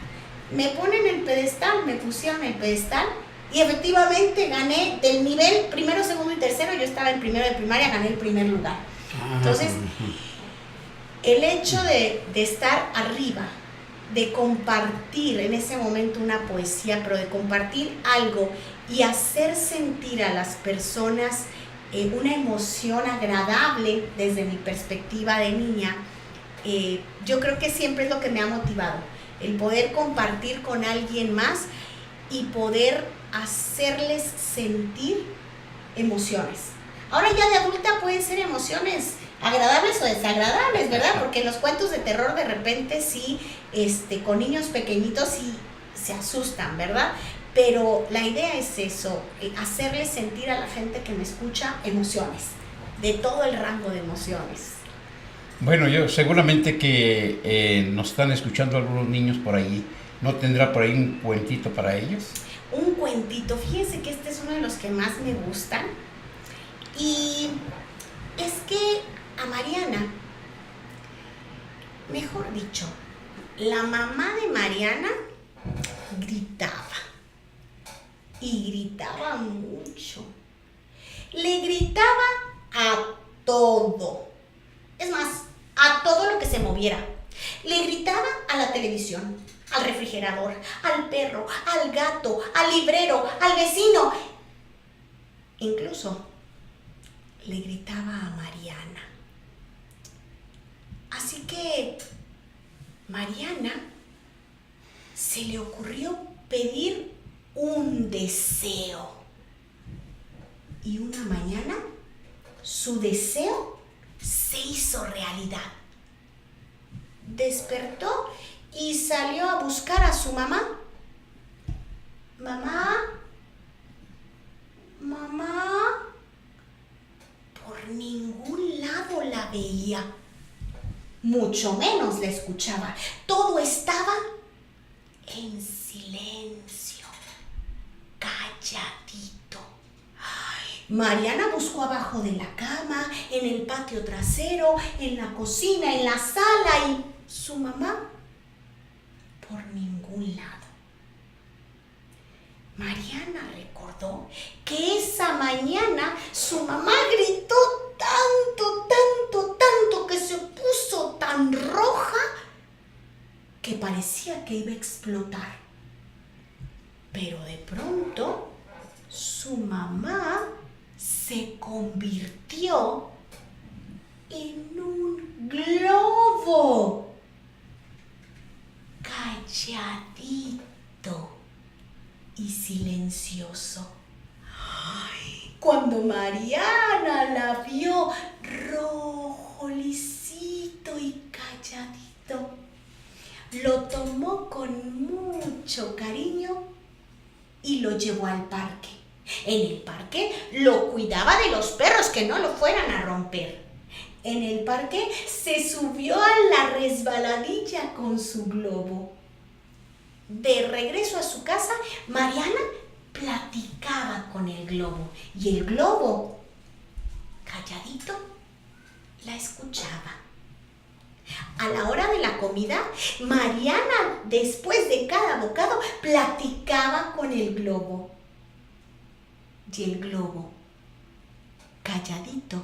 Me ponen el pedestal, me pusieron el pedestal. Y efectivamente gané del nivel primero, segundo y tercero. Yo estaba en primero de primaria, gané el primer lugar. Entonces, el hecho de estar arriba, de compartir en ese momento una poesía, pero de compartir algo y hacer sentir a las personas una emoción agradable desde mi perspectiva de niña, yo creo que siempre es lo que me ha motivado, el poder compartir con alguien más y poder hacerles sentir emociones. Ahora ya de adulta pueden ser emociones agradables o desagradables, ¿verdad? Porque en los cuentos de terror de repente sí, con niños pequeñitos sí se asustan, ¿verdad? Pero la idea es eso, hacerles sentir a la gente que me escucha emociones, de todo el rango de emociones. Bueno, yo seguramente que nos están escuchando algunos niños por ahí. ¿No tendrá por ahí un cuentito para ellos? Un cuentito, fíjense que este es uno de los que más me gustan. Y es que a Mariana, mejor dicho, la mamá de Mariana gritaba. Y gritaba mucho. Le gritaba a todo. Es más, a todo lo que se moviera. Le gritaba a la televisión, al refrigerador, al perro, al gato, al librero, al vecino. Incluso le gritaba a Mariana. Así que Mariana se le ocurrió pedir un deseo. Y una mañana su deseo se hizo realidad. Despertó y salió a buscar a su mamá. Mamá, mamá. Por ningún lado la veía, mucho menos la escuchaba. Todo estaba en silencio. calladito. Mariana buscó abajo de la cama, en el patio trasero, en la cocina, en la sala y su mamá por ningún lado. Mariana recordó que esa mañana su mamá gritó tanto que se puso tan roja que parecía que iba a explotar. Pero de pronto su mamá se convirtió en un globo, calladito y silencioso. Cuando Mariana la vio rojo, lisito y calladito, lo tomó con mucho cariño y lo llevó al parque. En el parque lo cuidaba de los perros que no lo fueran a romper. En el parque se subió a la resbaladilla con su globo. De regreso a su casa, Mariana platicaba con el globo y el globo, calladito, la escuchaba. A la hora de la comida, Mariana, después de cada bocado, platicaba con el globo. Y el globo, calladito,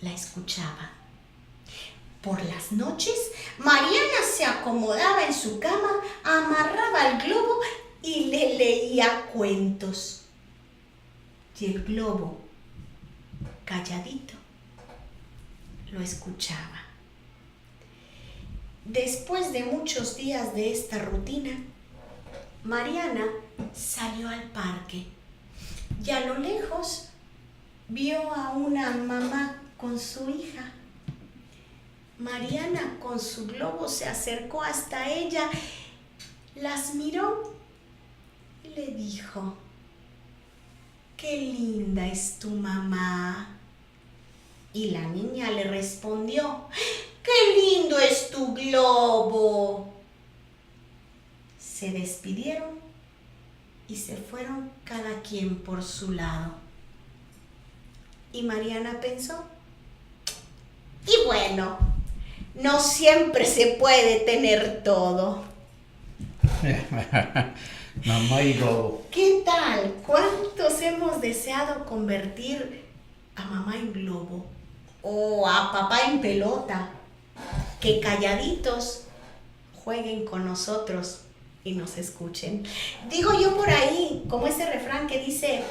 la escuchaba. Por las noches, Mariana se acomodaba en su cama, amarraba el globo y le leía cuentos. Y el globo, calladito, lo escuchaba. Después de muchos días de esta rutina, Mariana salió al parque y a lo lejos vio a una mamá con su hija. Mariana con su globo se acercó hasta ella, las miró y le dijo: ¡qué linda es tu mamá! Y la niña le respondió: ¡qué lindo es tu globo! Se despidieron y se fueron cada quien por su lado. Y Mariana pensó: y bueno, no siempre se puede tener todo. Mamá y globo. ¿Qué tal? ¿Cuántos hemos deseado convertir a mamá en globo? O a papá en pelota. Que calladitos jueguen con nosotros y nos escuchen. Digo yo por ahí, como ese refrán que dice: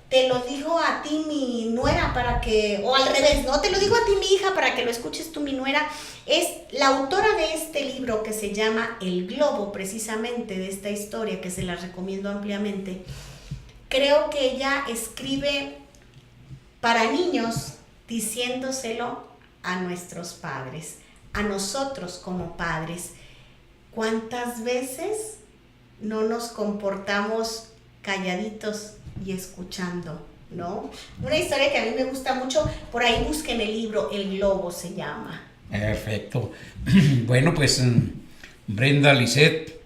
te lo digo a ti mi nuera para que, o al revés, no, te lo digo a ti mi hija para que lo escuches tú mi nuera. Es la autora de este libro que se llama El Globo, precisamente de esta historia que se la recomiendo ampliamente. Creo que ella escribe para niños diciéndoselo a nuestros padres, a nosotros como padres. ¿Cuántas veces no nos comportamos calladitos y escuchando, no? Una historia que a mí me gusta mucho, por ahí busquen el libro, El Globo se llama. Perfecto. Bueno, pues Brenda Lisset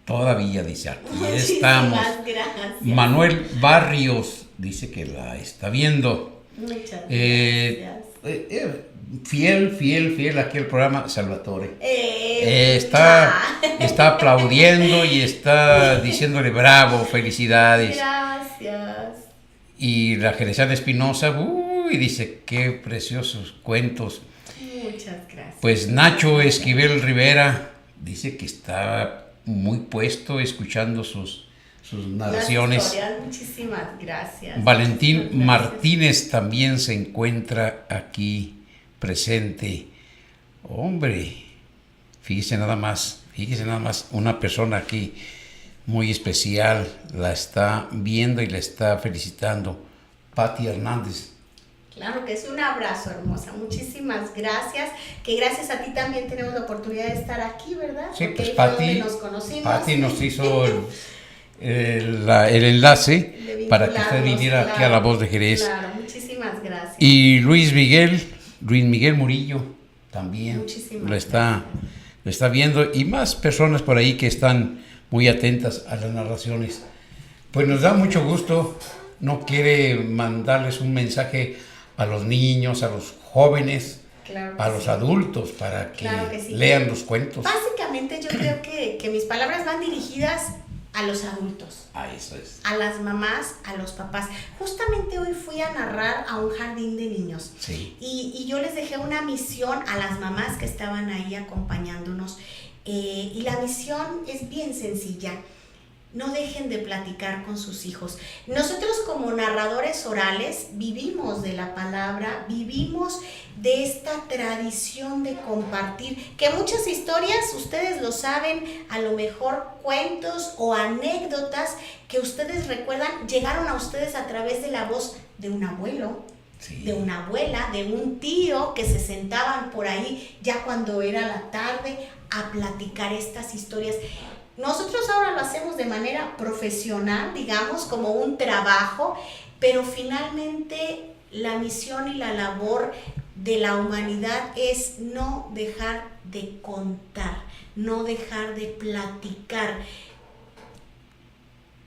todavía dice: aquí estamos. Gracias. Manuel Barrios dice que la está viendo. Muchas gracias. Fiel aquí al programa, Salvatore. Está aplaudiendo y está diciéndole bravo, felicidades. Gracias. Y la Jerezana Espinosa, dice: qué preciosos cuentos. Muchas gracias. Pues Nacho Esquivel Rivera dice que está muy puesto escuchando sus narraciones. Muchísimas gracias. Valentín Muchas gracias. Martínez también se encuentra aquí presente. Hombre, fíjese nada más, una persona aquí muy especial la está viendo y la está felicitando. Pati Hernández. Claro que sí, un abrazo, hermosa. Muchísimas gracias. Que gracias a ti también tenemos la oportunidad de estar aquí, ¿verdad? Sí, porque pues Pati nos hizo el enlace para que usted viniera aquí a La Voz de Jerez. Claro, muchísimas gracias. Y Luis Miguel Murillo también Muchísimas lo está viendo, y más personas por ahí que están muy atentas a las narraciones. Pues nos da mucho gusto. ¿No quiere mandarles un mensaje a los niños, a los jóvenes, Claro a que los sí. adultos para que, Claro que sí. lean los cuentos? Básicamente yo creo que mis palabras van dirigidas a los adultos, Ah, eso es. a las mamás, a los papás. Justamente hoy fui a narrar a un jardín de niños. Sí. Y yo les dejé una misión a las mamás que estaban ahí acompañándonos. Y la misión es bien sencilla. No dejen de platicar con sus hijos. Nosotros como narradores orales vivimos de la palabra, vivimos de esta tradición de compartir, que muchas historias, ustedes lo saben, a lo mejor cuentos o anécdotas que ustedes recuerdan, llegaron a ustedes a través de la voz de un abuelo, Sí. de una abuela, de un tío, que se sentaban por ahí ya cuando era la tarde a platicar estas historias. Nosotros ahora lo hacemos de manera profesional, digamos, como un trabajo, pero finalmente la misión y la labor de la humanidad es no dejar de contar, no dejar de platicar.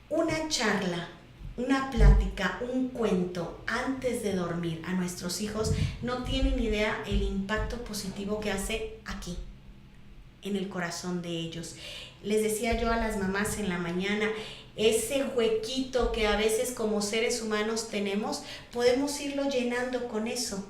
Una charla, una plática, un cuento antes de dormir a nuestros hijos no tienen idea el impacto positivo que hace aquí, en el corazón de ellos. Les decía yo a las mamás en la mañana, ese huequito que a veces como seres humanos tenemos, podemos irlo llenando con eso,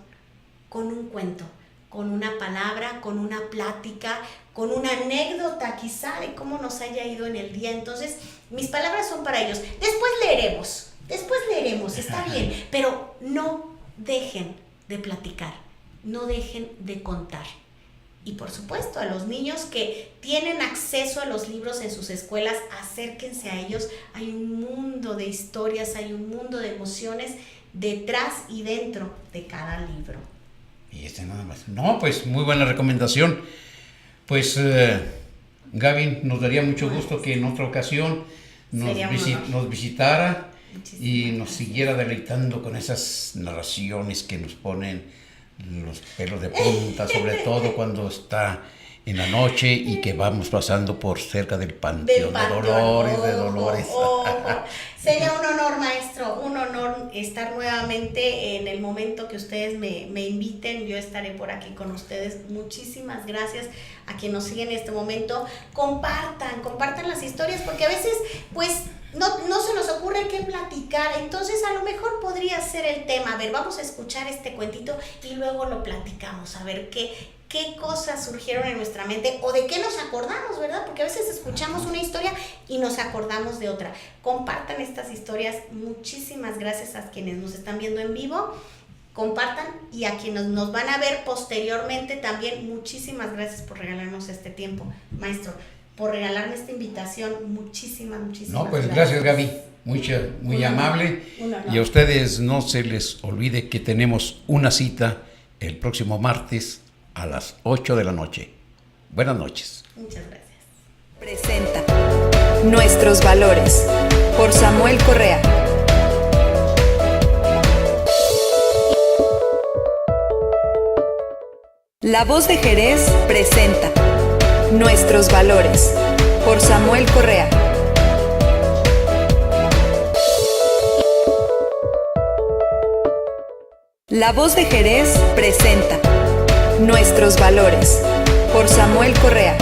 con un cuento, con una palabra, con una plática, con una anécdota quizá de cómo nos haya ido en el día. Entonces, mis palabras son para ellos. Después leeremos, está bien, pero no dejen de platicar, no dejen de contar. Y por supuesto, a los niños que tienen acceso a los libros en sus escuelas, acérquense a ellos. Hay un mundo de historias, hay un mundo de emociones detrás y dentro de cada libro. Y nada más. No, pues muy buena recomendación. Pues Gaby, nos daría mucho gusto que en otra ocasión nos visitara y nos siguiera deleitando con esas narraciones que nos ponen los pelos de punta, sobre todo cuando está en la noche y que vamos pasando por cerca del Panteón de Dolores. Sería un honor, maestro, un honor estar nuevamente en el momento que ustedes me inviten. Yo estaré por aquí con ustedes. Muchísimas gracias a quien nos sigue en este momento. Compartan las historias, porque a veces pues no se nos ocurre qué platicar. Entonces a lo mejor podría ser el tema. A ver, vamos a escuchar este cuentito y luego lo platicamos, a ver qué cosas surgieron en nuestra mente o de qué nos acordamos, ¿verdad? Porque a veces escuchamos una historia y nos acordamos de otra. Compartan estas historias. Muchísimas gracias a quienes nos están viendo en vivo. Compartan, y a quienes nos van a ver posteriormente también, muchísimas gracias por regalarnos este tiempo, maestro, por regalarme esta invitación. Muchísimas No, pues gracias, Gaby. Muy amable. Y a ustedes no se les olvide que tenemos una cita el próximo martes a las 8 de la noche. Buenas noches. Muchas gracias. Presenta Nuestros Valores por Samuel Correa. La Voz de Jerez presenta Nuestros Valores por Samuel Correa. La Voz de Jerez presenta Nuestros Valores por Samuel Correa.